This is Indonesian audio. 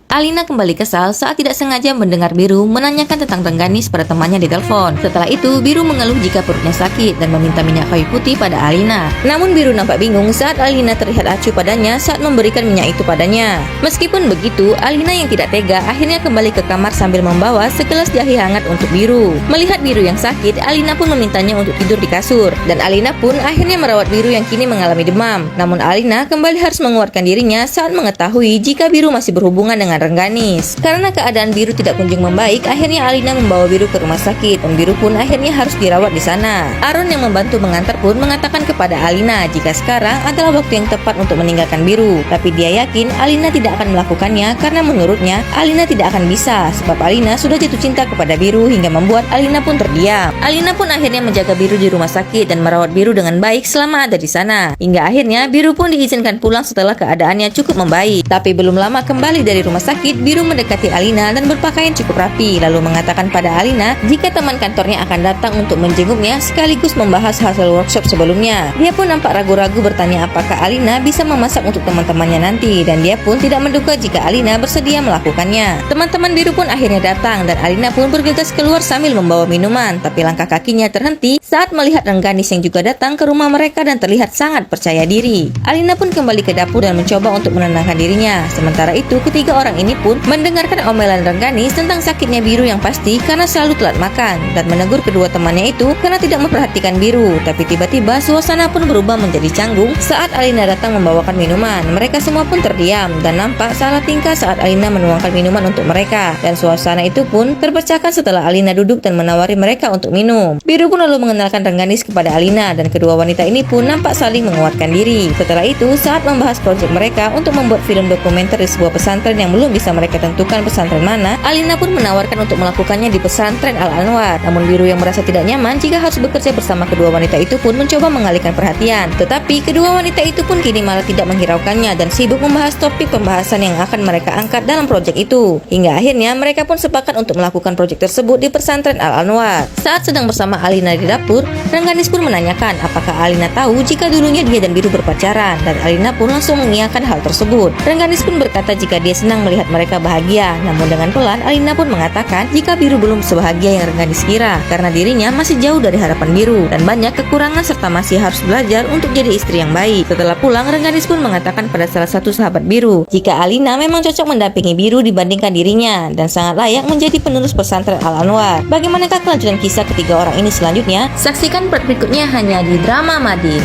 Alina kembali kesal saat tidak sengaja mendengar Biru menanyakan tentang Rengganis pada temannya di telepon. Setelah itu, Biru mengeluh jika perutnya sakit dan meminta minyak kayu putih pada Alina. Namun Biru nampak bingung saat Alina terlihat acuh padanya saat memberikan minyak itu padanya. Meskipun begitu, Alina yang tidak tega akhirnya kembali ke kamar sambil membawa segelas jahe hangat untuk Biru. Melihat Biru yang sakit, Alina pun memintanya untuk tidur di kasur. Dan Alina pun akhirnya merawat Biru yang kini mengalami demam. Namun Alina kembali harus menguatkan dirinya saat mengetahui jika Biru masih berhubungan dengan Rengganis. Karena keadaan Biru tidak kunjung membaik, akhirnya Alina membawa Biru ke rumah sakit dan Biru pun akhirnya harus dirawat di sana. Aron yang membantu mengantar pun mengatakan kepada Alina jika sekarang adalah waktu yang tepat untuk meninggalkan Biru. Tapi dia yakin Alina tidak akan melakukannya karena menurutnya Alina tidak akan bisa sebab Alina sudah jatuh cinta kepada Biru hingga membuat Alina pun terdiam. Alina pun akhirnya menjaga Biru di rumah sakit dan merawat Biru dengan baik selama ada di sana. Hingga akhirnya Biru pun diizinkan pulang setelah keadaannya cukup membaik. Tapi belum lama kembali dari rumah sakit, Biru mendekati Alina dan berpakaian cukup rapi lalu mengatakan pada Alina jika teman kantornya akan datang untuk menjenguknya sekaligus membahas hasil workshop sebelumnya. Dia pun nampak ragu-ragu bertanya apakah Alina bisa memasak untuk teman-temannya nanti dan dia pun tidak menduga jika Alina bersedia melakukannya. Teman-teman Biru pun akhirnya datang dan Alina pun bergegas keluar sambil membawa minuman, tapi langkah kakinya terhenti saat melihat Rengganis yang juga datang ke rumah mereka dan terlihat sangat percaya diri. Alina pun kembali ke dapur dan mencoba untuk menenangkan dirinya. Sementara itu, ketiga orang ini pun mendengarkan omelan Rengganis tentang sakitnya Biru yang pasti karena selalu telat makan dan menegur kedua temannya itu karena tidak memperhatikan Biru. Tapi tiba-tiba suasana pun berubah menjadi canggung saat Alina datang membawakan minuman. Mereka semua pun terdiam dan nampak salah tingkah saat Alina menuangkan minuman untuk mereka. Dan suasana itu pun terpecahkan setelah Alina duduk dan menawari mereka untuk minum. Biru pun lalu mengenalkan Rengganis kepada Alina dan kedua wanita ini pun nampak saling menguatkan diri. Setelah itu, saat membahas proyek mereka untuk membuat film dokumenter di sebuah pesantren yang belum bisa mereka tentukan pesantren mana, Alina pun menawarkan untuk melakukannya di pesantren Al-Anwar. Namun Biru yang merasa tidak nyaman jika harus bekerja bersama kedua wanita itu pun mencoba mengalihkan perhatian. Tetapi kedua wanita itu pun kini malah tidak menghiraukannya dan sibuk membahas topik pembahasan yang akan mereka angkat dalam proyek itu. Hingga akhirnya mereka pun sepakat untuk melakukan proyek tersebut di pesantren Al-Anwar. Saat sedang bersama Alina di dapur, Rengganis pun menanyakan apakah Alina tahu jika dulunya dia dan Biru berpacaran dan Alina pun langsung mengiyakan hal tersebut. Rengganis pun berkata jika dia senang melihat mereka bahagia. Namun dengan pelan Alina pun mengatakan jika Biru belum sebahagia yang Rengganis kira karena dirinya masih jauh dari harapan Biru dan banyak kekurangan serta masih harus belajar untuk jadi istri yang baik. Setelah pulang, Rengganis pun mengatakan pada salah satu sahabat Biru jika Alina memang cocok mendampingi Biru dibandingkan dirinya dan sangat layak menjadi penerus pesantren Al-Anwar. Bagaimanakah kelanjutan kisah ketiga orang ini selanjutnya? Saksikan part berikutnya hanya di Drama Madin.